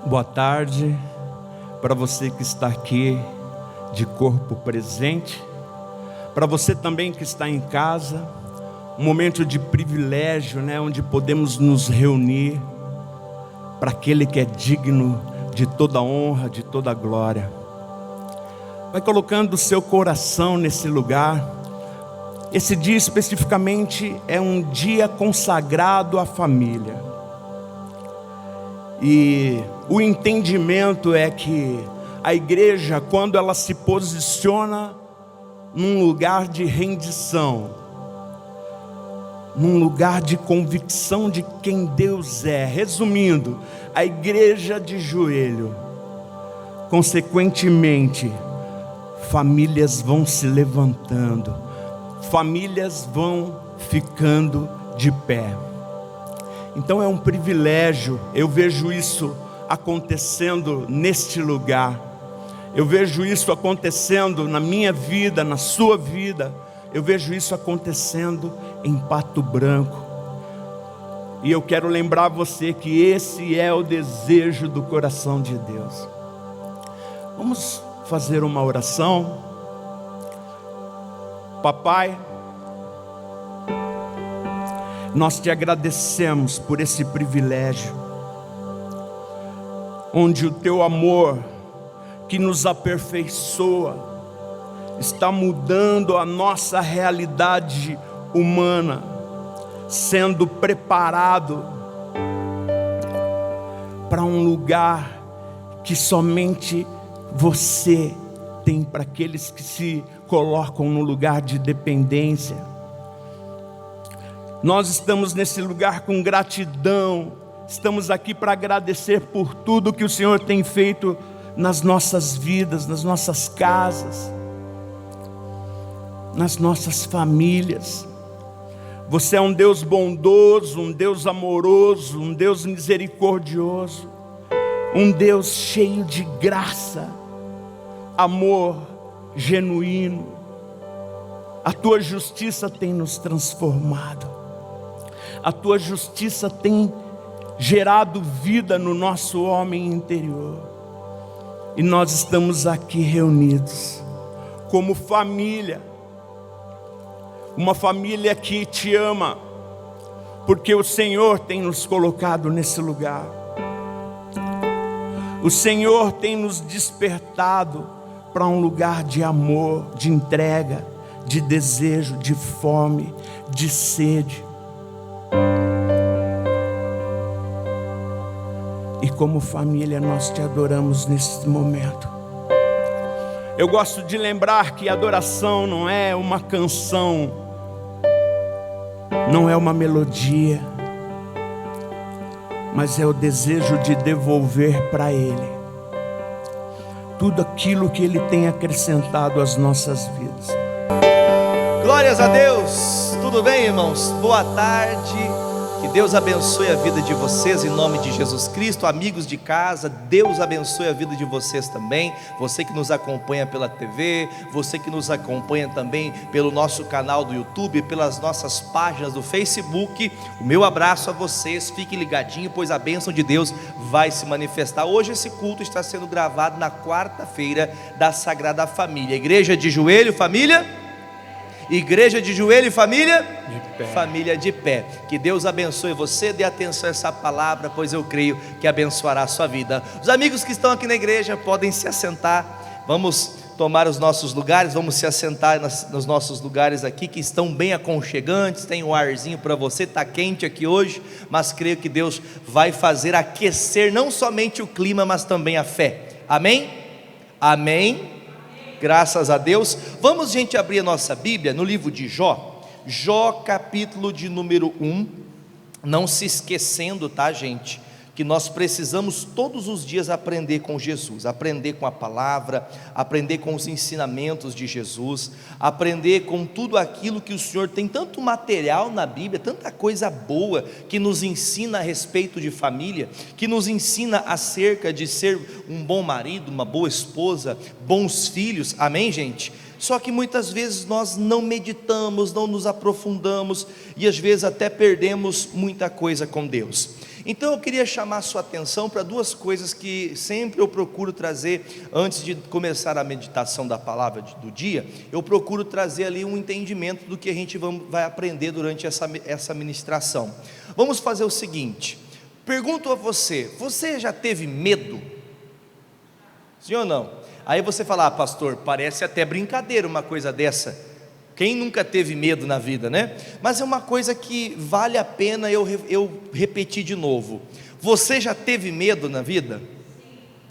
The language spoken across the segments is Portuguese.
Boa tarde para você que está aqui de corpo presente, para você também que está em casa, um momento de privilégio, onde podemos nos reunir para aquele que é digno de toda honra, de toda glória. Vai colocando o seu coração nesse lugar. Esse dia especificamente é um dia consagrado à família. E o entendimento é que a igreja, quando ela se posiciona num lugar de rendição, num lugar de convicção de quem Deus é, resumindo, a igreja de joelho, consequentemente, famílias vão se levantando, famílias vão ficando de pé. Então é um privilégio, eu vejo isso acontecendo neste lugar, eu vejo isso acontecendo na minha vida, na sua vida, eu vejo isso acontecendo em Pato Branco, e eu quero lembrar você que esse é o desejo do coração de Deus. Vamos fazer uma oração. Papai, nós te agradecemos por esse privilégio, onde o teu amor que nos aperfeiçoa está mudando a nossa realidade humana, sendo preparado para um lugar que somente você tem para aqueles que se colocam no lugar de dependência. Nós estamos nesse lugar com gratidão, estamos aqui para agradecer por tudo que o Senhor tem feito nas nossas vidas, nas nossas casas, nas nossas famílias. Você é um Deus bondoso, um Deus amoroso, um Deus misericordioso, um Deus cheio de graça, amor genuíno. A tua justiça tem nos transformado, a tua justiça tem gerado vida no nosso homem interior, e nós estamos aqui reunidos como família, uma família que te ama, porque o Senhor tem nos colocado nesse lugar, o Senhor tem nos despertado para um lugar de amor, de entrega, de desejo, de fome, de sede. E como família nós te adoramos nesse momento. Eu gosto de lembrar que adoração não é uma canção, não é uma melodia, mas é o desejo de devolver para Ele tudo aquilo que Ele tem acrescentado às nossas vidas. Glórias a Deus, tudo bem, irmãos? Boa tarde, que Deus abençoe a vida de vocês em nome de Jesus Cristo. Amigos de casa, Deus abençoe a vida de vocês também. Você que nos acompanha pela TV, você que nos acompanha também pelo nosso canal do YouTube, pelas nossas páginas do Facebook, o meu abraço a vocês. Fique ligadinho, pois a bênção de Deus vai se manifestar. Hoje esse culto está sendo gravado na quarta-feira da Sagrada Família. Igreja de joelho, família? Igreja de joelho e família? De pé. Família de pé. Que Deus abençoe você, dê atenção a essa palavra, pois eu creio que abençoará a sua vida. Os amigos que estão aqui na igreja podem se assentar. Vamos tomar os nossos lugares, vamos se assentar nos nossos lugares aqui, que estão bem aconchegantes. Tem um arzinho para você, está quente aqui hoje, mas creio que Deus vai fazer aquecer não somente o clima, mas também a fé. Amém? Amém. Graças a Deus. Vamos, gente, abrir a nossa Bíblia no livro de Jó. Jó, capítulo de número 1. Não se esquecendo, tá, gente, que nós precisamos todos os dias aprender com Jesus, aprender com a palavra, aprender com os ensinamentos de Jesus, aprender com tudo aquilo que o Senhor tem, tanto material na Bíblia, tanta coisa boa que nos ensina a respeito de família, que nos ensina acerca de ser um bom marido, uma boa esposa, bons filhos. Amém, gente? só que muitas vezes nós não meditamos, não nos aprofundamos e às vezes até perdemos muita coisa com Deus. Então eu queria chamar a sua atenção para duas coisas que sempre eu procuro trazer antes de começar a meditação da palavra do dia. Eu procuro trazer ali um entendimento do que a gente vai aprender durante essa ministração. Vamos fazer o seguinte, pergunto a você, você já teve medo? Sim ou não? Aí você fala, pastor, parece até brincadeira uma coisa dessa. Quem nunca teve medo na vida, né? Mas é uma coisa que vale a pena eu repetir de novo. Você já teve medo na vida?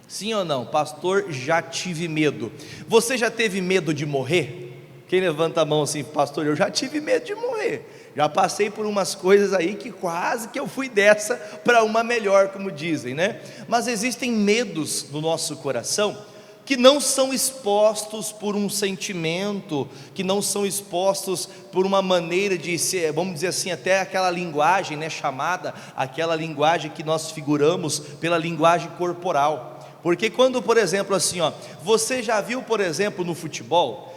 Sim ou não? Pastor, já tive medo. Você já teve medo de morrer? Quem levanta a mão assim, pastor, eu já tive medo de morrer. Já passei por umas coisas aí que quase que eu fui dessa para uma melhor, como dizem, né? Mas existem medos no nosso coração que não são expostos por um sentimento, que não são expostos por uma maneira de ser, vamos dizer assim, até aquela linguagem, né, chamada, aquela linguagem que nós figuramos pela linguagem corporal. Porque quando, por exemplo, assim, você já viu, por exemplo, no futebol,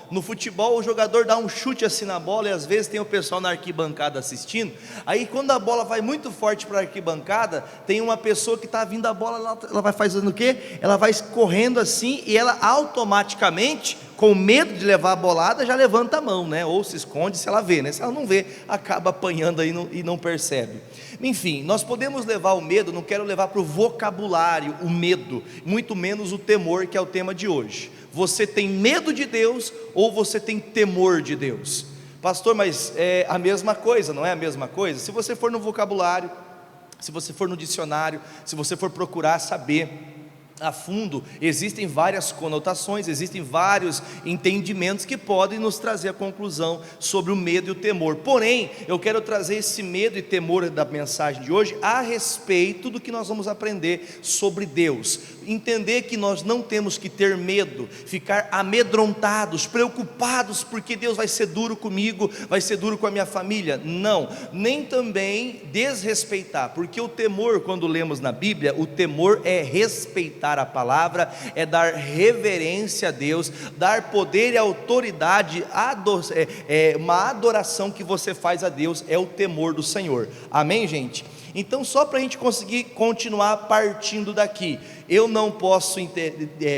o jogador dá um chute assim na bola e às vezes tem o pessoal na arquibancada assistindo, aí quando a bola vai muito forte para a arquibancada, tem uma pessoa que está vindo a bola, ela vai fazendo o quê? Ela vai correndo assim e ela automaticamente, com medo de levar a bolada, já levanta a mão, né? Ou se esconde se ela vê, né? Se ela não vê, acaba apanhando aí e não percebe. Enfim, nós podemos levar o medo, não quero levar para o vocabulário o medo, muito menos o temor, que é o tema de hoje. Você tem medo de Deus ou você tem temor de Deus? Pastor, mas é a mesma coisa, não é a mesma coisa? Se você for no vocabulário, se você for no dicionário, se você for procurar saber a fundo, existem várias conotações, existem vários entendimentos que podem nos trazer a conclusão sobre o medo e o temor. Porém, eu quero trazer esse medo e temor da mensagem de hoje a respeito do que nós vamos aprender sobre Deus. Entender que nós não temos que ter medo, ficar amedrontados, preocupados porque Deus vai ser duro comigo, vai ser duro com a minha família. Não, nem também desrespeitar, porque o temor, quando lemos na Bíblia, o temor é respeitar a palavra, é dar reverência a Deus, dar poder e autoridade, uma adoração que você faz a Deus, é o temor do Senhor. Amém, gente? Então, só para a gente conseguir continuar partindo daqui, eu não posso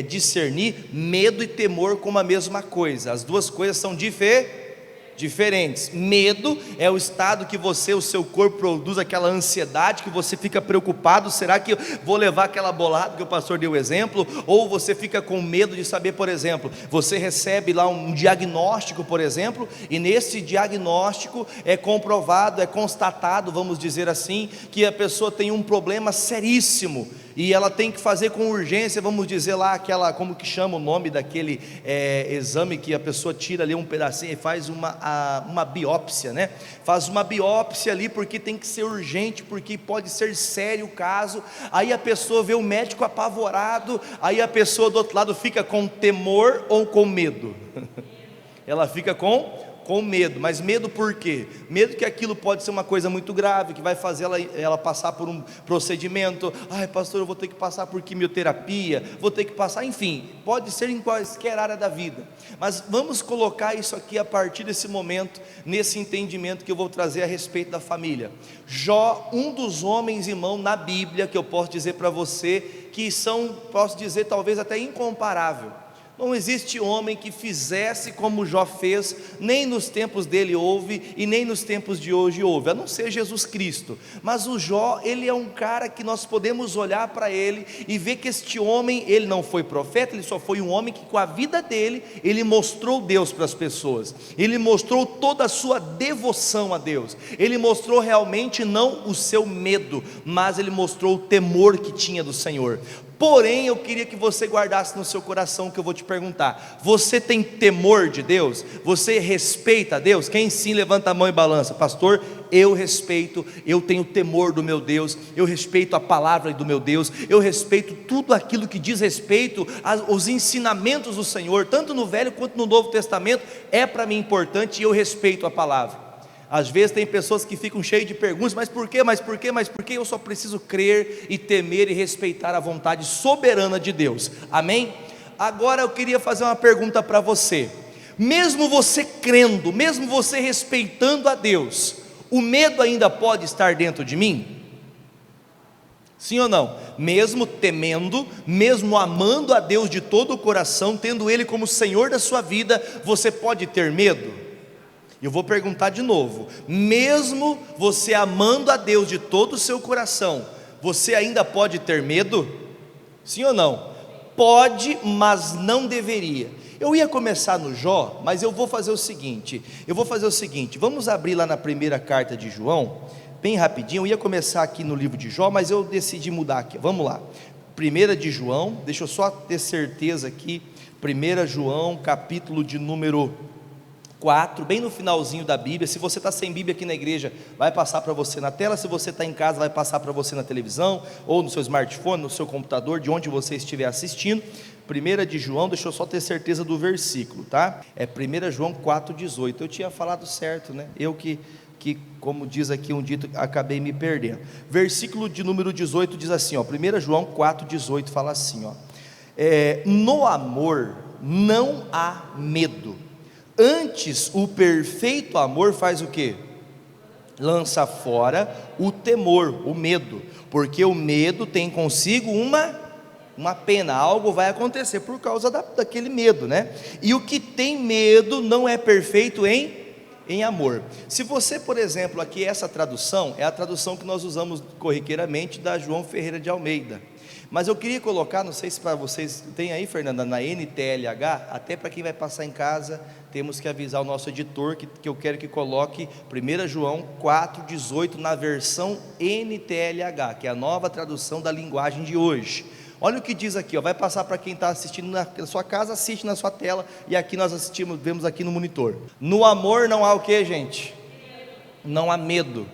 discernir medo e temor como a mesma coisa. As duas coisas são diferentes. Medo é o estado que o seu corpo produz, aquela ansiedade, que você fica preocupado, será que eu vou levar aquela bolada que o pastor deu exemplo? Ou você fica com medo de saber, por exemplo, você recebe lá um diagnóstico, por exemplo, e nesse diagnóstico é comprovado, é constatado, vamos dizer assim, que a pessoa tem um problema seríssimo, e ela tem que fazer com urgência, vamos dizer lá, como que chama o nome daquele exame que a pessoa tira ali um pedacinho e faz uma biópsia, né? Faz uma biópsia ali porque tem que ser urgente, porque pode ser sério o caso. Aí a pessoa vê o médico apavorado, aí a pessoa do outro lado fica com temor ou com medo? Ela fica com medo, mas medo por quê? Medo que aquilo pode ser uma coisa muito grave, que vai fazer ela passar por um procedimento. Ai, pastor, eu vou ter que passar por quimioterapia, vou ter que passar, enfim, pode ser em qualquer área da vida. Mas vamos colocar isso aqui a partir desse momento, nesse entendimento que eu vou trazer a respeito da família. Jó, um dos homens, irmão, na Bíblia, que eu posso dizer para você, posso dizer talvez até incomparável. Não existe homem que fizesse como Jó fez, nem nos tempos dele houve, e nem nos tempos de hoje houve, a não ser Jesus Cristo. Mas o Jó, ele é um cara que nós podemos olhar para ele e ver que este homem, ele não foi profeta, ele só foi um homem que com a vida dele, ele mostrou Deus para as pessoas, ele mostrou toda a sua devoção a Deus, ele mostrou realmente não o seu medo, mas ele mostrou o temor que tinha do Senhor. Porém, eu queria que você guardasse no seu coração o que eu vou te perguntar: você tem temor de Deus? Você respeita a Deus? Quem sim, levanta a mão e balança. Pastor, eu respeito, eu tenho temor do meu Deus, eu respeito a palavra do meu Deus, eu respeito tudo aquilo que diz respeito aos ensinamentos do Senhor, tanto no Velho quanto no Novo Testamento, é para mim importante e eu respeito a palavra. Às vezes tem pessoas que ficam cheias de perguntas, mas por quê, mas por quê, mas por quê? Eu só preciso crer e temer e respeitar a vontade soberana de Deus, amém? Agora eu queria fazer uma pergunta para você: mesmo você crendo, mesmo você respeitando a Deus, o medo ainda pode estar dentro de mim? Sim ou não? Mesmo temendo, mesmo amando a Deus de todo o coração, tendo Ele como Senhor da sua vida, você pode ter medo? Eu vou perguntar de novo: mesmo você amando a Deus de todo o seu coração, você ainda pode ter medo? Sim ou não? Pode, mas não deveria. Eu ia começar no Jó, mas eu vou fazer o seguinte, vamos abrir lá na primeira carta de João, bem rapidinho. Eu ia começar aqui no livro de Jó, mas eu decidi mudar aqui, vamos lá, 1 de João, deixa eu só ter certeza aqui, 1 João, capítulo de número 4, bem no finalzinho da Bíblia. Se você está sem Bíblia aqui na igreja, vai passar para você na tela. Se você está em casa, vai passar para você na televisão, ou no seu smartphone, no seu computador, de onde você estiver assistindo. 1 de João, deixa eu só ter certeza do versículo, tá? É 1 João 4,18, eu tinha falado certo, né? Eu que como diz aqui um dito, acabei me perdendo. Versículo de número 18 diz assim, ó, 1 João 4,18 fala assim, ó, no amor não há medo, antes o perfeito amor faz o quê? Lança fora o temor, o medo, porque o medo tem consigo uma pena, algo vai acontecer por causa daquele medo, né? E o que tem medo não é perfeito em amor. Se você, por exemplo, aqui essa tradução é a tradução que nós usamos corriqueiramente da João Ferreira de Almeida, mas eu queria colocar, não sei se para vocês tem aí, Fernanda, na NTLH, até para quem vai passar em casa, temos que avisar o nosso editor que eu quero que coloque 1 João 4,18 na versão NTLH, que é a nova tradução da linguagem de hoje. Olha o que diz aqui, ó, vai passar para quem está assistindo na sua casa, assiste na sua tela, e aqui nós vemos aqui no monitor. No amor não há o que, gente? Não há medo.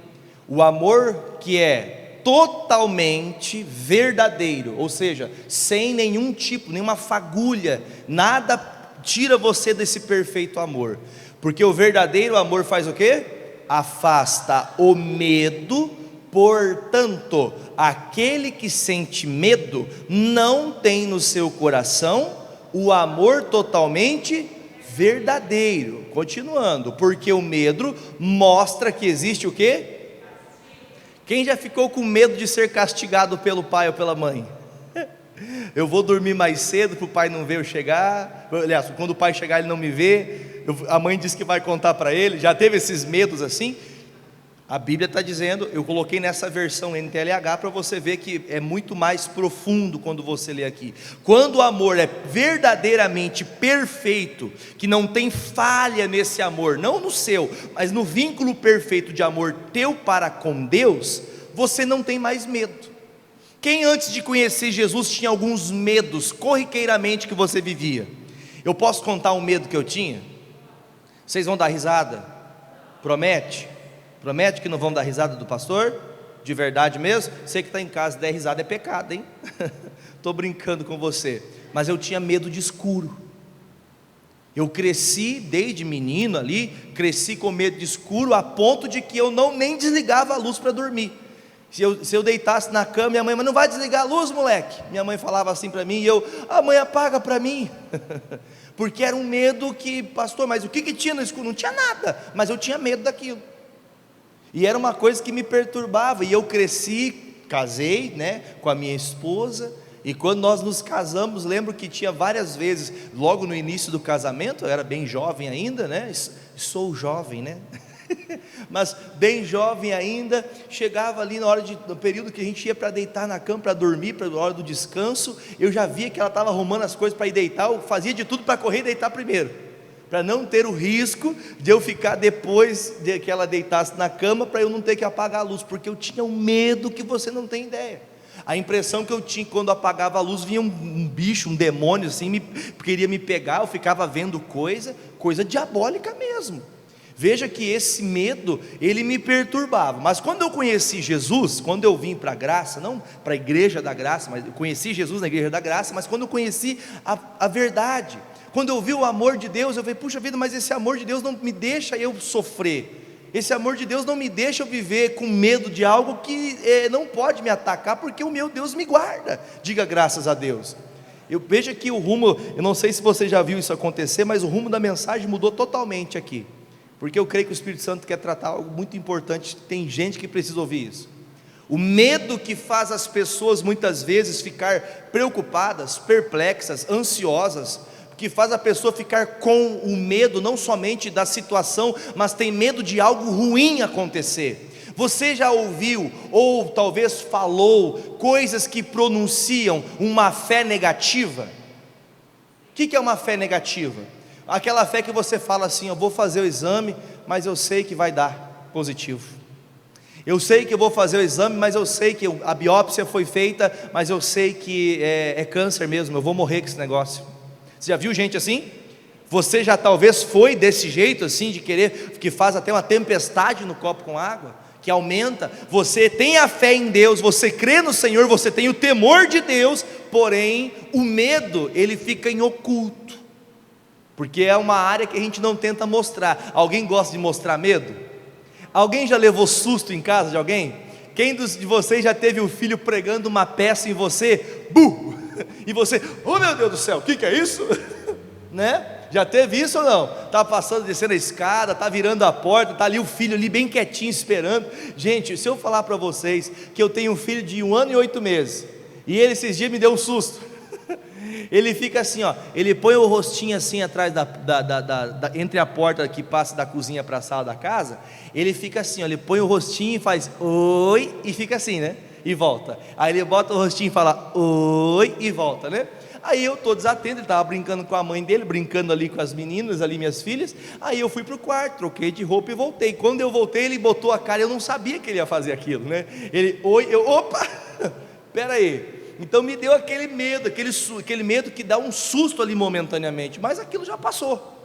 O amor que é totalmente verdadeiro, ou seja, sem nenhum tipo, nenhuma fagulha, nada tira você desse perfeito amor, porque o verdadeiro amor faz o que? Afasta o medo. Portanto, aquele que sente medo não tem no seu coração o amor totalmente verdadeiro. Continuando, porque o medo mostra que existe o quê? Quem já ficou com medo de ser castigado pelo pai ou pela mãe? Eu vou dormir mais cedo para o pai não ver eu chegar. Aliás, quando o pai chegar ele não me vê. A mãe diz que vai contar para ele. Já teve esses medos assim? A Bíblia está dizendo, eu coloquei nessa versão NTLH para você ver que é muito mais profundo quando você lê aqui. Quando o amor é verdadeiramente perfeito, que não tem falha nesse amor, não no seu, mas no vínculo perfeito de amor teu para com Deus, você não tem mais medo. Quem antes de conhecer Jesus tinha alguns medos corriqueiramente que você vivia? Eu posso contar um medo que eu tinha? Vocês vão dar risada? Promete? Promete que não vão dar risada do pastor? De verdade mesmo? Você que está em casa, der risada é pecado, hein? Estou brincando com você. Mas eu tinha medo de escuro. Eu cresci desde menino ali, cresci com medo de escuro, a ponto de que eu nem desligava a luz para dormir. Se eu deitasse na cama, minha mãe, mas não vai desligar a luz, moleque? Minha mãe falava assim para mim, e eu, mãe, apaga para mim. Porque era um medo que, pastor, mas o que tinha no escuro? Não tinha nada, mas eu tinha medo daquilo. E era uma coisa que me perturbava, e eu cresci, casei, né, com a minha esposa, e quando nós nos casamos, lembro que tinha várias vezes, logo no início do casamento, eu era bem jovem ainda, né, sou jovem, né, mas bem jovem ainda, chegava ali no período que a gente ia para deitar na cama, para dormir, para a hora do descanso, eu já via que ela estava arrumando as coisas para ir deitar, eu fazia de tudo para correr e deitar primeiro, para não ter o risco de eu ficar depois de que ela deitasse na cama, para eu não ter que apagar a luz, porque eu tinha um medo que você não tem ideia. A impressão que eu tinha quando apagava a luz, vinha um bicho, um demônio assim, queria me pegar, eu ficava vendo coisa diabólica mesmo. Veja que esse medo, ele me perturbava, mas quando eu conheci Jesus, quando eu vim para a graça, não para a igreja da graça, mas eu conheci Jesus na igreja da graça, mas quando eu conheci a verdade, quando eu vi o amor de Deus, eu falei, puxa vida, mas esse amor de Deus não me deixa eu sofrer, esse amor de Deus não me deixa eu viver com medo de algo que não pode me atacar, porque o meu Deus me guarda, diga graças a Deus. Eu vejo que o rumo, eu não sei se você já viu isso acontecer, mas o rumo da mensagem mudou totalmente aqui, porque eu creio que o Espírito Santo quer tratar algo muito importante. Tem gente que precisa ouvir isso. O medo que faz as pessoas muitas vezes ficar preocupadas, perplexas, ansiosas, que faz a pessoa ficar com o medo não somente da situação, mas tem medo de algo ruim acontecer. Você já ouviu, ou talvez falou, coisas que pronunciam uma fé negativa? O que é uma fé negativa? Aquela fé que você fala assim: eu vou fazer o exame, mas eu sei que vai dar positivo. Eu sei que eu vou fazer o exame, mas eu sei que a biópsia foi feita, mas eu sei que é câncer mesmo, eu vou morrer com esse negócio. Você já viu gente assim? Você já talvez foi desse jeito assim, de querer, que faz até uma tempestade no copo com água, que aumenta. Você tem a fé em Deus, você crê no Senhor, você tem o temor de Deus, porém o medo, ele fica em oculto, porque é uma área que a gente não tenta mostrar. Alguém gosta de mostrar medo? Alguém já levou susto em casa de alguém? Quem de vocês já teve um filho pregando uma peça em você? Bu! E você, oh meu Deus do céu, o que é isso? Né? Já teve isso ou não? Está passando, descendo a escada, está virando a porta, está ali o filho ali bem quietinho esperando. Gente, se eu falar para vocês que eu tenho um filho de 1 ano e 8 meses, e ele esses dias me deu um susto. Ele fica assim, ó, ele põe o rostinho assim atrás entre a porta que passa da cozinha para a sala da casa. Ele fica assim, ó, ele põe o rostinho e faz oi, e fica assim, né? E volta. Aí ele bota o rostinho e fala oi, e volta, né? Aí eu estou desatento, ele estava brincando com a mãe dele, brincando ali com as meninas, ali minhas filhas. Aí eu fui para o quarto, troquei de roupa e voltei. Quando eu voltei, ele botou a cara, eu não sabia que ele ia fazer aquilo, né? Ele, oi, eu, opa, espera aí. Então me deu aquele medo, aquele medo que dá um susto ali momentaneamente, mas aquilo já passou.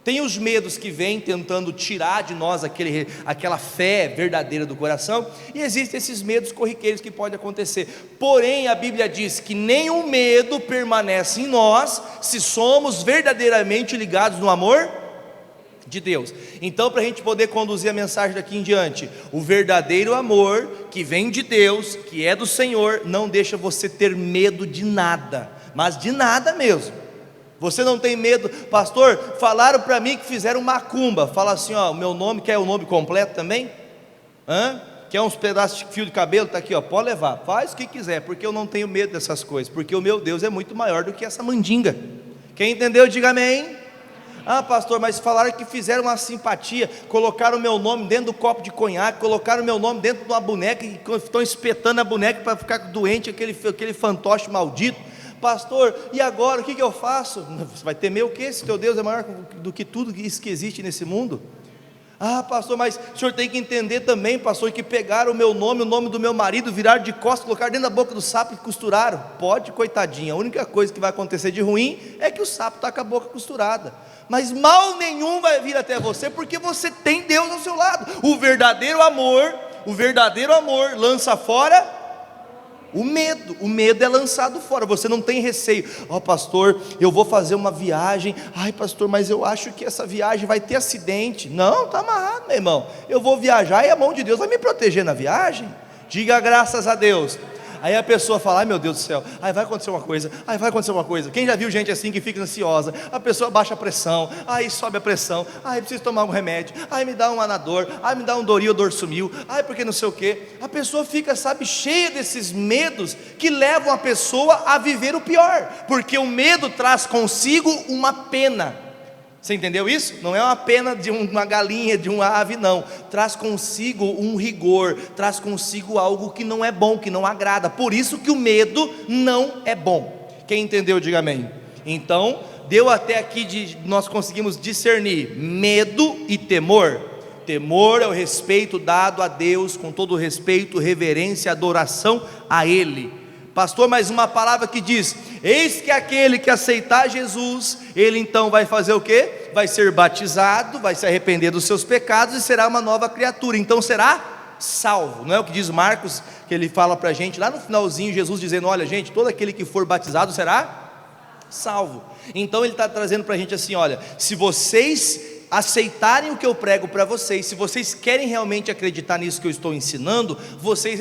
Tem os medos que vêm tentando tirar de nós aquela fé verdadeira do coração, e existem esses medos corriqueiros que podem acontecer. Porém a Bíblia diz que nenhum medo permanece em nós, se somos verdadeiramente ligados no amor de Deus. Então, para a gente poder conduzir a mensagem daqui em diante, o verdadeiro amor que vem de Deus, que é do Senhor, não deixa você ter medo de nada, mas de nada mesmo. Você não tem medo, pastor, falaram para mim que fizeram macumba. Fala assim, ó, o meu nome, quer o nome completo também? Quer uns pedaços de fio de cabelo? Está aqui, ó, pode levar, faz o que quiser, porque eu não tenho medo dessas coisas, porque o meu Deus é muito maior do que essa mandinga. Quem entendeu, diga amém. Ah, pastor, mas falaram que fizeram uma simpatia, colocaram o meu nome dentro do copo de conhaque, colocaram o meu nome dentro de uma boneca, e estão espetando a boneca para ficar doente, aquele fantoche maldito. Pastor, e agora, o que eu faço? Você vai temer o quê? Se teu Deus é maior do que tudo isso que existe nesse mundo? Ah, pastor, mas o senhor tem que entender também, pastor, que pegaram o meu nome, o nome do meu marido, viraram de costas, colocaram dentro da boca do sapo e costuraram. Pode, coitadinha, a única coisa que vai acontecer de ruim é que o sapo está com a boca costurada, mas mal nenhum vai vir até você, porque você tem Deus ao seu lado. O verdadeiro amor lança fora o medo é lançado fora. Você não tem receio. Ó, pastor, eu vou fazer uma viagem. Ai, pastor, mas eu acho que essa viagem vai ter acidente. Não, está amarrado, meu irmão. Eu vou viajar e a mão de Deus vai me proteger na viagem. Diga graças a Deus. Aí a pessoa fala, ai meu Deus do céu, ai vai acontecer uma coisa. Quem já viu gente assim que fica ansiosa? A pessoa baixa a pressão, aí sobe a pressão, ai preciso tomar um remédio, ai me dá um Anador, ai me dá um Doril, Dorsumil, ai porque não sei o que. A pessoa fica, sabe, cheia desses medos que levam a pessoa a viver o pior, porque o medo traz consigo uma pena. Você entendeu isso? Não é uma pena de uma galinha, de uma ave, não. Traz consigo um rigor, traz consigo algo que não é bom, que não agrada. Por isso que o medo não é bom. Quem entendeu, diga amém. Então, deu até aqui, nós conseguimos discernir medo e temor. Temor é o respeito dado a Deus, com todo o respeito, reverência, adoração a Ele. Pastor, mais uma palavra que diz, eis que aquele que aceitar Jesus, ele então vai fazer o quê? Vai ser batizado, vai se arrepender dos seus pecados e será uma nova criatura, então será salvo. Não é o que diz Marcos, que ele fala para a gente, lá no finalzinho, Jesus dizendo, olha gente, todo aquele que for batizado será salvo. Então ele está trazendo para a gente assim, olha, se vocês aceitarem o que eu prego para vocês, se vocês querem realmente acreditar nisso que eu estou ensinando, vocês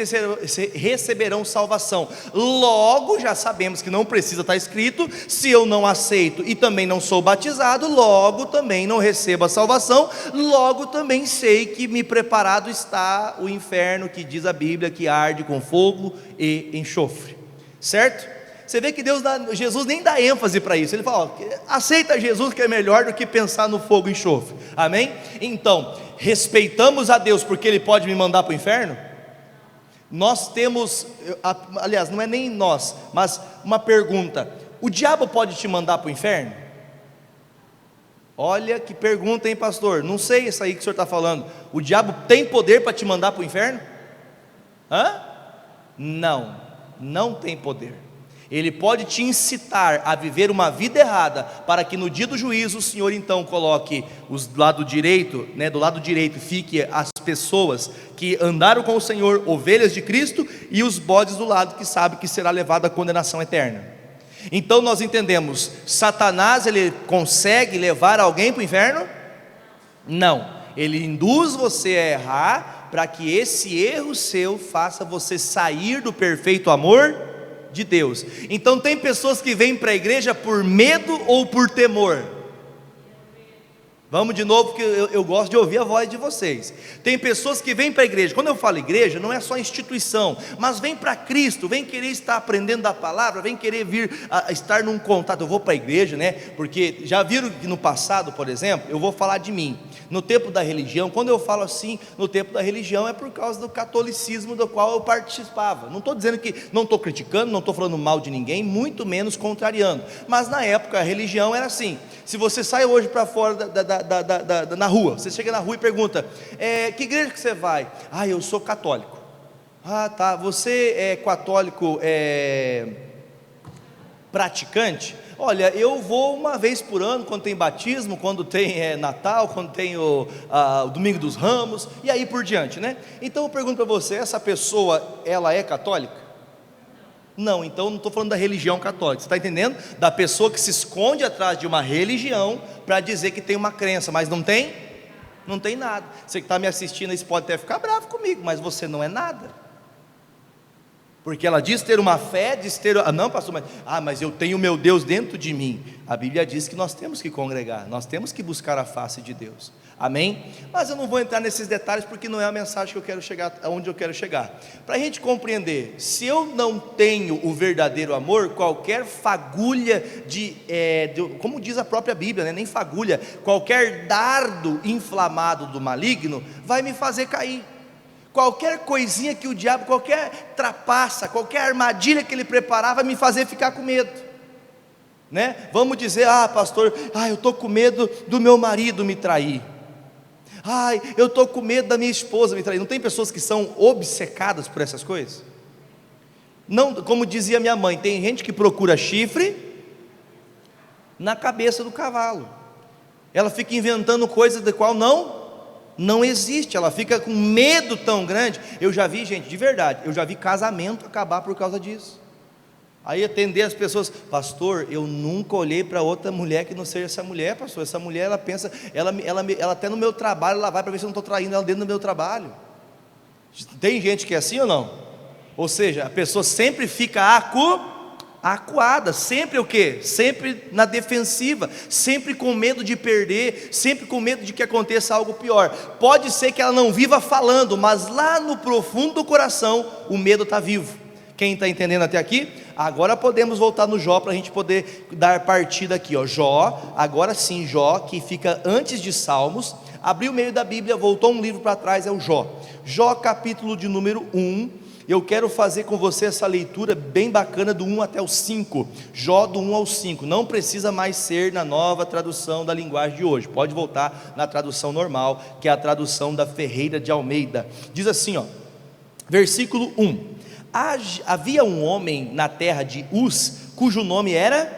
receberão salvação. Logo, já sabemos que não precisa estar escrito: se eu não aceito e também não sou batizado, logo também não recebo a salvação, logo também sei que me preparado está o inferno, que diz a Bíblia que arde com fogo e enxofre, certo? Você vê que Jesus nem dá ênfase para isso. Ele fala: ó, aceita Jesus, que é melhor do que pensar no fogo e enxofre. Amém? Então, respeitamos a Deus porque Ele pode me mandar para o inferno? Nós temos, aliás, não é nem nós, mas uma pergunta: o diabo pode te mandar para o inferno? Olha que pergunta, hein, pastor? Não sei isso aí que o senhor está falando. O diabo tem poder para te mandar para o inferno? Não, não tem poder. Ele pode te incitar a viver uma vida errada, para que no dia do juízo o Senhor então coloque do lado direito, do lado direito fique as pessoas que andaram com o Senhor, ovelhas de Cristo, e os bodes do lado que sabe que será levado à condenação eterna. Então nós entendemos: Satanás, ele consegue levar alguém para o inferno? Não, ele induz você a errar, para que esse erro seu faça você sair do perfeito amor de Deus. Então tem pessoas que vêm para a igreja por medo ou por temor? Vamos de novo, porque eu gosto de ouvir a voz de vocês. Tem pessoas que vêm para a igreja. Quando eu falo igreja, não é só instituição, mas vem para Cristo, vem querer estar aprendendo da palavra, vem querer vir a estar num contato. Eu vou para a igreja, porque já viram que no passado, por exemplo, eu vou falar de mim, no tempo da religião. Quando eu falo assim, no tempo da religião, é por causa do catolicismo do qual eu participava. Não estou dizendo que, não estou criticando, não estou falando mal de ninguém, muito menos contrariando. Mas na época a religião era assim: se você sai hoje para fora na rua, você chega na rua e pergunta: que igreja que você vai? Eu sou católico. Tá, você é católico praticante? Olha, eu vou uma vez por ano, quando tem batismo, quando tem Natal, quando tem o Domingo dos Ramos, e aí por diante, Então eu pergunto para você: essa pessoa, ela é católica? Não, então não estou falando da religião católica, você está entendendo? Da pessoa que se esconde atrás de uma religião para dizer que tem uma crença, mas não tem? Não tem nada. Você que está me assistindo aí, pode até ficar bravo comigo, mas você não é nada. Porque ela diz ter uma fé, diz ter... não, pastor, mas eu tenho o meu Deus dentro de mim. A Bíblia diz que nós temos que congregar, nós temos que buscar a face de Deus. Amém? Mas eu não vou entrar nesses detalhes, porque não é a mensagem que eu quero chegar, aonde eu quero chegar. Para a gente compreender, se eu não tenho o verdadeiro amor, qualquer fagulha como diz a própria Bíblia, nem fagulha, qualquer dardo inflamado do maligno vai me fazer cair. Qualquer coisinha que o diabo, qualquer trapaça, qualquer armadilha que ele preparar, vai me fazer ficar com medo, Vamos dizer: pastor, eu estou com medo do meu marido me trair, eu estou com medo da minha esposa me trair. Não tem pessoas que são obcecadas por essas coisas? Não, como dizia minha mãe, tem gente que procura chifre na cabeça do cavalo. Ela fica inventando coisas da qual não existe, ela fica com medo tão grande. Eu já vi, gente, de verdade, eu já vi casamento acabar por causa disso. Aí atender as pessoas: pastor, eu nunca olhei para outra mulher que não seja essa mulher, pastor. Essa mulher, ela pensa, ela até no meu trabalho, ela vai para ver se eu não estou traindo ela dentro do meu trabalho. Tem gente que é assim ou não? Ou seja, a pessoa sempre fica acuada, sempre o quê? Sempre na defensiva, sempre com medo de perder, sempre com medo de que aconteça algo pior. Pode ser que ela não viva falando, mas lá no profundo do coração o medo está vivo. Quem está entendendo até aqui? Agora podemos voltar no Jó, para a gente poder dar partida aqui, Jó, agora sim, Jó, que fica antes de Salmos, abriu o meio da Bíblia, voltou um livro para trás, é o Jó. Jó, capítulo de número 1. Eu quero fazer com você essa leitura bem bacana do 1 até o 5, Jó do 1 ao 5, não precisa mais ser na nova tradução da linguagem de hoje, pode voltar na tradução normal, que é a tradução da Ferreira de Almeida. Diz assim, versículo 1, havia um homem na terra de Uz, cujo nome era,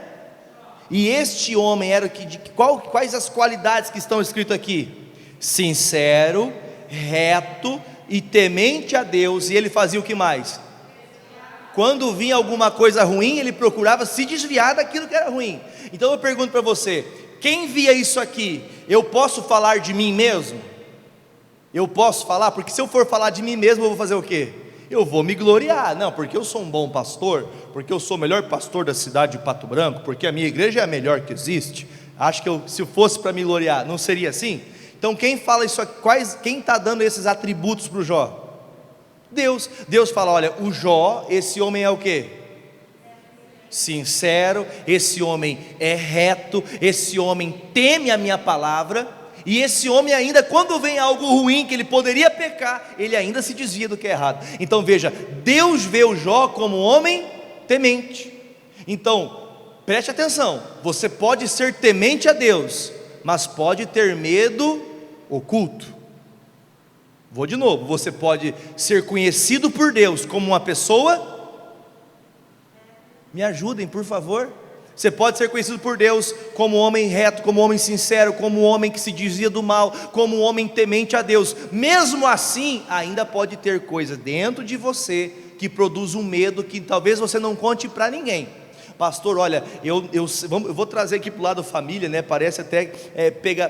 e este homem era quais as qualidades que estão escritas aqui? Sincero, reto e temente a Deus. E ele fazia o que mais? Quando vinha alguma coisa ruim, ele procurava se desviar daquilo que era ruim. Então eu pergunto para você: quem via isso aqui, eu posso falar de mim mesmo? Eu posso falar, porque se eu for falar de mim mesmo, eu vou fazer o quê? Eu vou me gloriar, não, porque eu sou um bom pastor, porque eu sou o melhor pastor da cidade de Pato Branco, porque a minha igreja é a melhor que existe. Acho que se fosse para me gloriar, não seria assim? Então quem fala isso aqui, quem está dando esses atributos para o Jó? Deus. Deus fala, olha, o Jó, esse homem é o quê? Sincero, esse homem é reto, esse homem teme a minha palavra. E esse homem ainda, quando vem algo ruim que ele poderia pecar, ele ainda se desvia do que é errado. Então veja, Deus vê o Jó como um homem temente. Então, preste atenção, você pode ser temente a Deus, mas pode ter medo oculto. Vou de novo, você pode ser conhecido por Deus como uma pessoa, me ajudem por favor. Você pode ser conhecido por Deus como um homem reto, como um homem sincero, como um homem que se desvia do mal, como um homem temente a Deus. Mesmo assim, ainda pode ter coisa dentro de você que produz um medo que talvez você não conte para ninguém. Pastor, olha, eu vou trazer aqui para o lado família, né? Parece até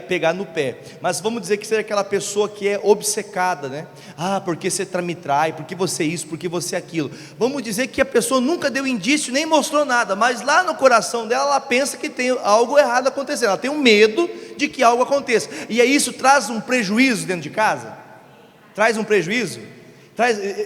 pegar no pé, mas vamos dizer que seja aquela pessoa que é obcecada, né? Ah, porque você me trai, porque você isso, porque você aquilo. Vamos dizer que a pessoa nunca deu indício, nem mostrou nada, mas lá no coração dela, ela pensa que tem algo errado acontecendo, ela tem um medo de que algo aconteça, e aí isso traz um prejuízo dentro de casa? Traz um prejuízo?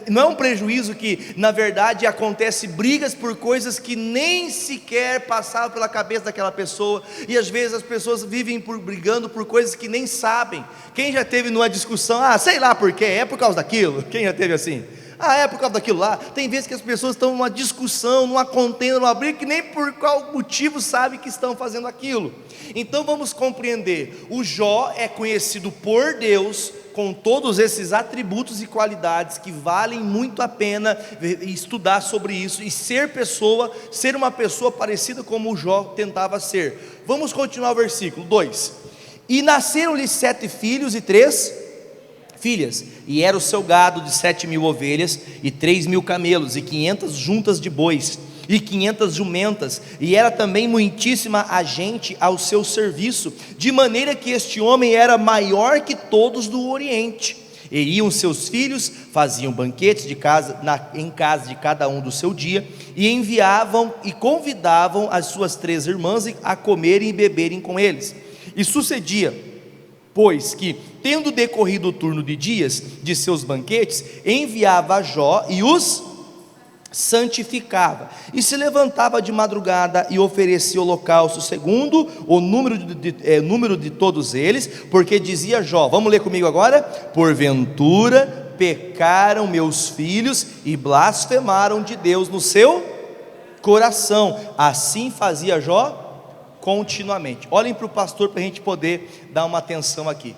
Não é um prejuízo que na verdade acontece brigas por coisas que nem sequer passavam pela cabeça daquela pessoa, e às vezes as pessoas vivem brigando por coisas que nem sabem. Quem já teve numa discussão, sei lá por quê, é por causa daquilo? Quem já teve assim? É por causa daquilo lá. Tem vezes que as pessoas estão numa discussão, numa contenda, numa briga, que nem por qual motivo sabe que estão fazendo aquilo. Então vamos compreender, o Jó é conhecido por Deus com todos esses atributos e qualidades que valem muito a pena estudar sobre isso e ser uma pessoa parecida como o Jó tentava ser. Vamos continuar o versículo 2. E nasceram-lhe 7 filhos e 3 filhas, e era o seu gado de 7.000 ovelhas, e 3.000 camelos, e 500 juntas de bois, e 500 jumentas, e era também muitíssima a gente ao seu serviço, de maneira que este homem era maior que todos do Oriente. E iam seus filhos, faziam banquetes em casa de cada um do seu dia, e enviavam e convidavam as suas 3 irmãs a comerem e beberem com eles. E sucedia, pois que, tendo decorrido o turno de dias de seus banquetes, enviava a Jó e os santificava, e se levantava de madrugada e oferecia holocausto segundo o número de todos eles, porque dizia Jó, vamos ler comigo agora: porventura pecaram meus filhos e blasfemaram de Deus no seu coração. Assim fazia Jó continuamente. Olhem para o pastor para a gente poder dar uma atenção aqui.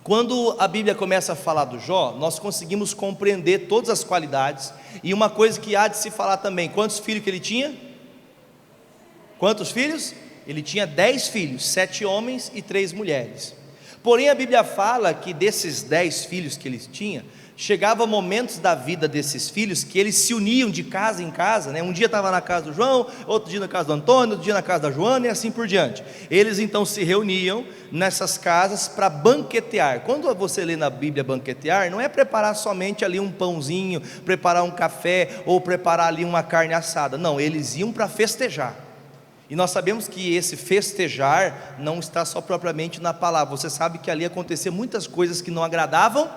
Quando a Bíblia começa a falar do Jó, nós conseguimos compreender todas as qualidades, e uma coisa que há de se falar também: quantos filhos que ele tinha? Quantos filhos? Ele tinha 10 filhos, 7 homens e 3 mulheres. Porém a Bíblia fala que desses 10 filhos que ele tinha, chegava momentos da vida desses filhos que eles se uniam de casa em casa, né? Um dia estava na casa do João, outro dia na casa do Antônio, outro dia na casa da Joana, e assim por diante. Eles então se reuniam nessas casas para banquetear. Quando você lê na Bíblia banquetear, não é preparar somente ali um pãozinho, preparar um café, ou preparar ali uma carne assada. Não, eles iam para festejar. E nós sabemos que esse festejar não está só propriamente na palavra. Você sabe que ali acontecia muitas coisas que não agradavam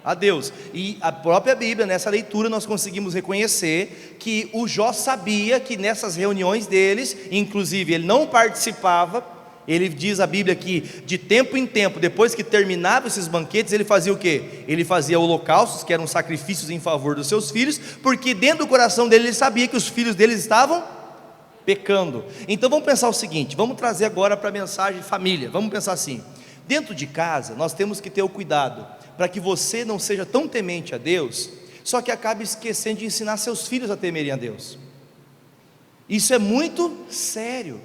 a Deus, e a própria Bíblia, nessa leitura nós conseguimos reconhecer que o Jó sabia que nessas reuniões deles, inclusive ele não participava. Ele diz a Bíblia que de tempo em tempo, depois que terminava esses banquetes, ele fazia o quê? Ele fazia holocaustos, que eram sacrifícios em favor dos seus filhos, porque dentro do coração dele ele sabia que os filhos deles estavam pecando. Então vamos pensar o seguinte, vamos trazer agora para a mensagem família. Vamos pensar assim: dentro de casa nós temos que ter o cuidado para que você não seja tão temente a Deus, só que acabe esquecendo de ensinar seus filhos a temerem a Deus. Isso é muito sério,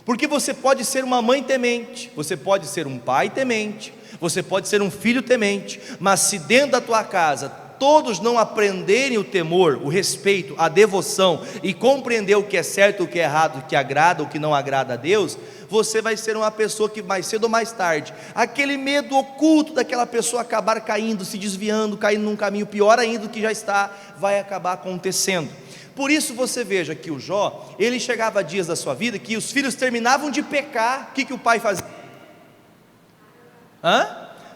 porque você pode ser uma mãe temente, você pode ser um pai temente, você pode ser um filho temente, mas se dentro da tua casa todos não aprenderem o temor, o respeito, a devoção e compreender o que é certo, o que é errado, o que agrada, o que não agrada a Deus, você vai ser uma pessoa que mais cedo ou mais tarde, aquele medo oculto daquela pessoa acabar caindo, se desviando, caindo num caminho pior ainda do que já está, vai acabar acontecendo. Por isso você veja que o Jó, ele chegava a dias da sua vida que os filhos terminavam de pecar, o que o pai fazia?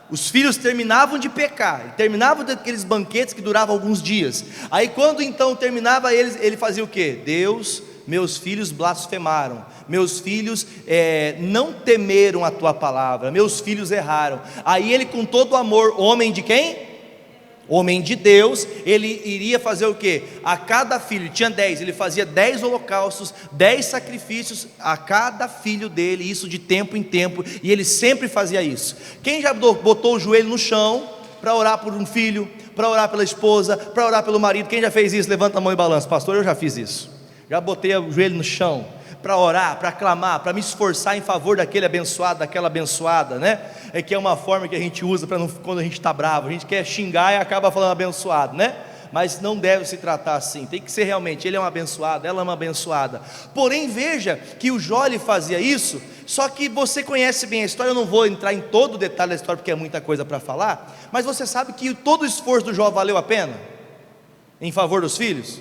Os filhos terminavam de pecar, terminavam daqueles banquetes que duravam alguns dias. Aí quando então terminava ele fazia o quê? Deus, meus filhos blasfemaram, meus filhos não temeram a tua palavra, meus filhos erraram. Aí ele, com todo amor, homem de quem? Homem de Deus, ele iria fazer o quê? A cada filho, tinha 10, ele fazia 10 holocaustos, 10 sacrifícios a cada filho dele, isso de tempo em tempo, e ele sempre fazia isso. Quem já botou o joelho no chão para orar por um filho, para orar pela esposa, para orar pelo marido? Quem já fez isso? Levanta a mão e balança. Pastor, eu já fiz isso, já botei o joelho no chão para orar, para clamar, para me esforçar em favor daquele abençoado, daquela abençoada, né? É que é uma forma que a gente usa para quando a gente está bravo, a gente quer xingar e acaba falando abençoado, né? Mas não deve se tratar assim, tem que ser realmente, ele é um abençoado, ela é uma abençoada. Porém veja que o Jó fazia isso, só que você conhece bem a história, eu não vou entrar em todo o detalhe da história porque é muita coisa para falar, mas você sabe que todo o esforço do Jó valeu a pena? Em favor dos filhos?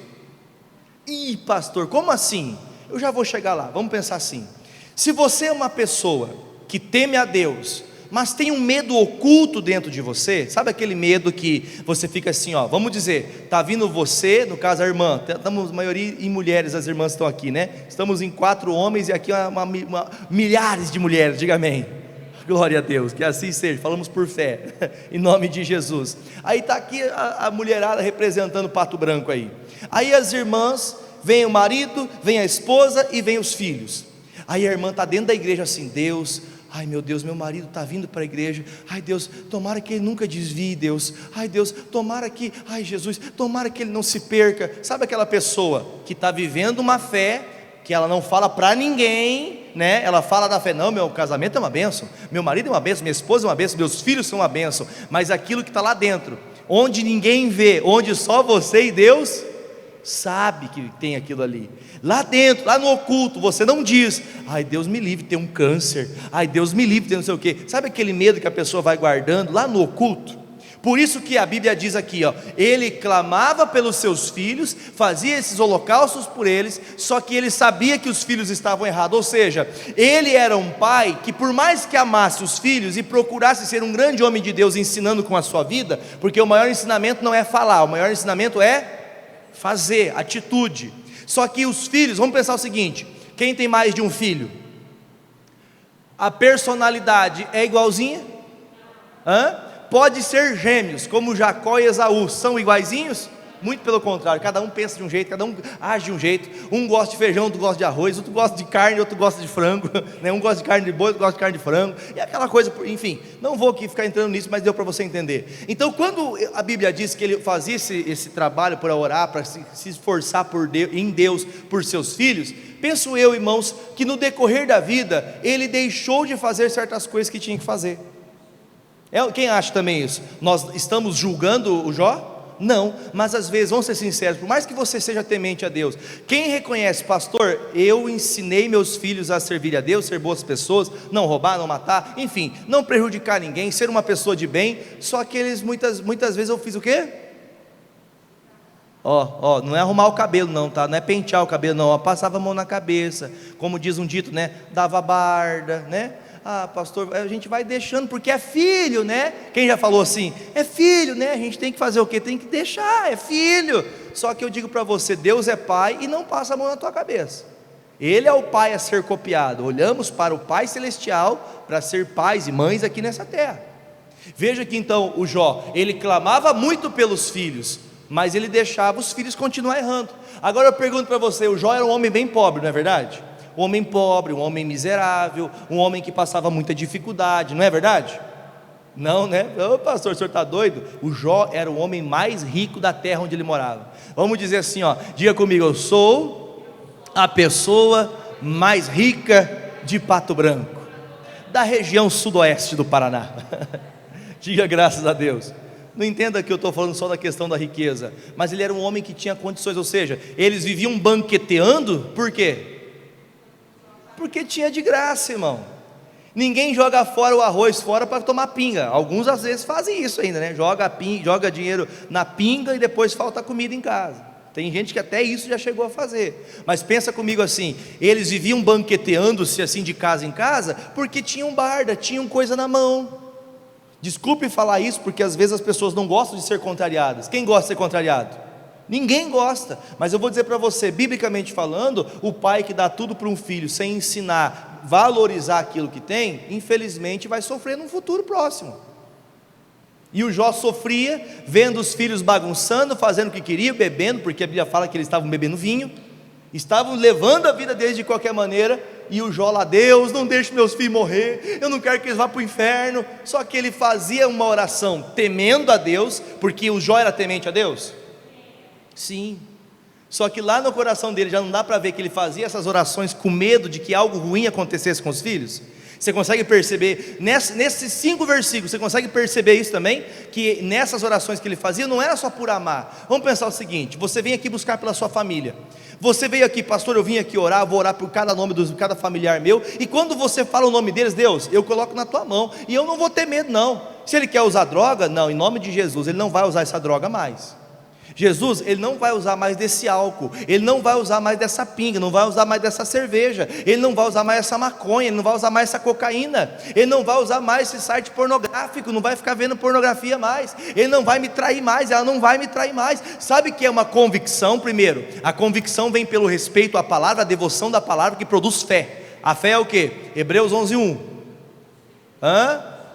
Ih, pastor, como assim? Eu já vou chegar lá, vamos pensar assim. Se você é uma pessoa que teme a Deus, mas tem um medo oculto dentro de você, sabe aquele medo que você fica assim, ó, vamos dizer, está vindo você, no caso a irmã, estamos a maioria em mulheres, as irmãs estão aqui, né? Estamos em 4 homens e aqui milhares de mulheres, diga amém. Glória a Deus, que assim seja, falamos por fé, em nome de Jesus. Aí está aqui a mulherada representando o Pato Branco aí. Aí as irmãs, vem o marido, vem a esposa e vem os filhos. Aí a irmã está dentro da igreja assim, Deus, ai meu Deus, meu marido está vindo para a igreja, ai Deus, tomara que ele nunca desvie, Deus, ai Deus, tomara que, ai Jesus, tomara que ele não se perca. Sabe aquela pessoa que está vivendo uma fé, que ela não fala para ninguém, né? Ela fala da fé, não, meu casamento é uma bênção, meu marido é uma bênção, minha esposa é uma bênção, meus filhos são uma bênção, mas aquilo que está lá dentro, onde ninguém vê, onde só você e Deus sabe que tem aquilo ali, lá dentro, lá no oculto, você não diz, ai Deus me livre de ter um câncer, ai Deus me livre de ter não sei o que, sabe aquele medo que a pessoa vai guardando lá no oculto? Por isso que a Bíblia diz aqui, ó, ele clamava pelos seus filhos, fazia esses holocaustos por eles, só que ele sabia que os filhos estavam errados, ou seja, ele era um pai que por mais que amasse os filhos e procurasse ser um grande homem de Deus ensinando com a sua vida, porque o maior ensinamento não é falar, o maior ensinamento é fazer, atitude. Só que os filhos, vamos pensar o seguinte, quem tem mais de um filho? A personalidade é igualzinha? Pode ser gêmeos, como Jacó e Esaú, são iguaizinhos? Muito pelo contrário, cada um pensa de um jeito, cada um age de um jeito, um gosta de feijão, outro gosta de arroz, outro gosta de carne, outro gosta de frango, né? Um gosta de carne de boi, outro gosta de carne de frango, e aquela coisa, enfim, não vou aqui ficar entrando nisso, mas deu para você entender. Então quando a Bíblia diz que ele fazia esse trabalho para orar, para se esforçar por Deus, em Deus, por seus filhos, penso eu, irmãos, que no decorrer da vida, ele deixou de fazer certas coisas que tinha que fazer. Quem acha também isso? Nós estamos julgando o Jó? Não, mas às vezes, vamos ser sinceros, por mais que você seja temente a Deus, quem reconhece, pastor, eu ensinei meus filhos a servir a Deus, ser boas pessoas, não roubar, não matar, enfim, não prejudicar ninguém, ser uma pessoa de bem, só que eles muitas vezes eu fiz o quê? Não é arrumar o cabelo não, tá? Não é pentear o cabelo não, passava a mão na cabeça, como diz um dito, né? Dava barda, né? Ah, pastor, a gente vai deixando, porque é filho, né? Quem já falou assim? É filho, né? A gente tem que fazer o quê? Tem que deixar, é filho. Só que eu digo para você, Deus é pai e não passa a mão na tua cabeça. Ele é o pai a ser copiado. Olhamos para o Pai Celestial para ser pais e mães aqui nessa terra. Veja que então o Jó, ele clamava muito pelos filhos, mas ele deixava os filhos continuar errando. Agora eu pergunto para você, o Jó era um homem bem pobre, não é verdade? Um homem pobre, um homem miserável, um homem que passava muita dificuldade, não é verdade? Não, né? Ô pastor, o senhor está doido? O Jó era o homem mais rico da terra onde ele morava. Vamos dizer assim, ó, diga comigo, eu sou a pessoa mais rica de Pato Branco, da região sudoeste do Paraná. Diga graças a Deus. Não entenda que eu estou falando só da questão da riqueza, mas ele era um homem que tinha condições, ou seja, eles viviam banqueteando, por quê? Porque tinha de graça, irmão. Ninguém joga fora o arroz fora para tomar pinga. Alguns às vezes fazem isso ainda, né? Joga dinheiro na pinga e depois falta comida em casa. Tem gente que até isso já chegou a fazer. Mas pensa comigo assim, eles viviam banqueteando-se assim de casa em casa, porque tinham barda, tinham coisa na mão. Desculpe falar isso, porque às vezes as pessoas não gostam de ser contrariadas. Quem gosta de ser contrariado? Ninguém gosta. Mas eu vou dizer para você, biblicamente falando, o pai que dá tudo para um filho, sem ensinar, valorizar aquilo que tem, infelizmente vai sofrer num futuro próximo. E o Jó sofria, vendo os filhos bagunçando, fazendo o que queria, bebendo, porque a Bíblia fala que eles estavam bebendo vinho, estavam levando a vida deles de qualquer maneira, e o Jó lá, Deus, não deixe meus filhos morrer, eu não quero que eles vá para o inferno. Só que ele fazia uma oração temendo a Deus, porque o Jó era temente a Deus? Sim. Só que lá no coração dele já não dá para ver que ele fazia essas orações com medo de que algo ruim acontecesse com os filhos? Você consegue perceber, nesses 5 versículos, você consegue perceber isso também? Que nessas orações que ele fazia, não era só por amar. Vamos pensar o seguinte, você vem aqui buscar pela sua família, você veio aqui, pastor, eu vim aqui orar, vou orar por cada nome de cada familiar meu, e quando você fala o nome deles, Deus, eu coloco na tua mão, e eu não vou ter medo não. Se ele quer usar droga, não, em nome de Jesus, ele não vai usar essa droga mais. Jesus, ele não vai usar mais desse álcool, ele não vai usar mais dessa pinga, não vai usar mais dessa cerveja, ele não vai usar mais essa maconha, ele não vai usar mais essa cocaína, ele não vai usar mais esse site pornográfico, não vai ficar vendo pornografia mais, ele não vai me trair mais, ela não vai me trair mais. Sabe o que é uma convicção? Primeiro, a convicção vem pelo respeito à palavra, a devoção da palavra que produz fé. A fé é o que? Hebreus 11:1.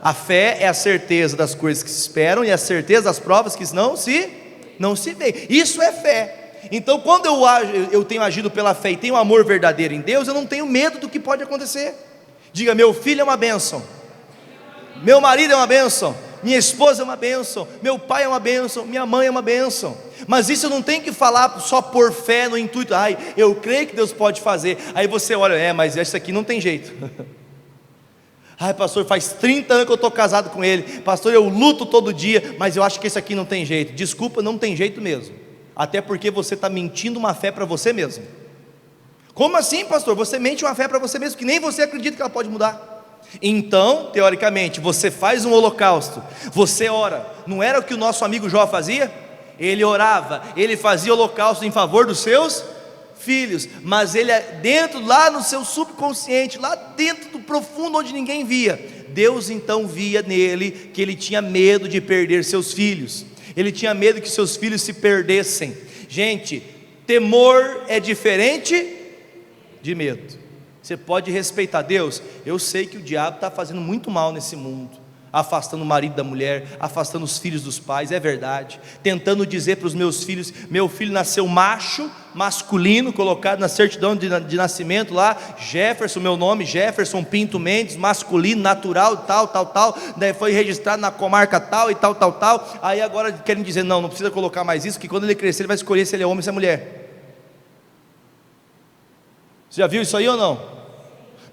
A fé é a certeza das coisas que se esperam e a certeza das provas que não se vê. Isso é fé. Então quando eu tenho agido pela fé e tenho amor verdadeiro em Deus, eu não tenho medo do que pode acontecer. Diga, meu filho é uma bênção, meu marido é uma bênção, minha esposa é uma bênção, meu pai é uma bênção, minha mãe é uma bênção. Mas isso eu não tenho que falar só por fé, no intuito, eu creio que Deus pode fazer. Aí você olha, mas isso aqui não tem jeito. Pastor, faz 30 anos que eu estou casado com ele, pastor, eu luto todo dia, mas eu acho que esse aqui não tem jeito. Desculpa, não tem jeito mesmo, até porque você está mentindo uma fé para você mesmo. Como assim, pastor? Você mente uma fé para você mesmo, que nem você acredita que ela pode mudar. Então, teoricamente, você faz um holocausto, você ora. Não era o que o nosso amigo Jó fazia? Ele orava, ele fazia holocausto em favor dos seus filhos, mas ele dentro, lá no seu subconsciente, lá dentro do profundo onde ninguém via, Deus então via nele que ele tinha medo de perder seus filhos, ele tinha medo que seus filhos se perdessem. Gente, temor é diferente de medo. Você pode respeitar Deus. Eu sei que o diabo está fazendo muito mal nesse mundo, afastando o marido da mulher, afastando os filhos dos pais, é verdade, tentando dizer para os meus filhos, meu filho nasceu macho, masculino, colocado na certidão de nascimento lá, Jefferson, meu nome, Jefferson Pinto Mendes, masculino, natural, tal, daí foi registrado na comarca tal, e tal, aí agora querem dizer, não precisa colocar mais isso, que quando ele crescer ele vai escolher se ele é homem ou se é mulher. Você já viu isso aí ou não?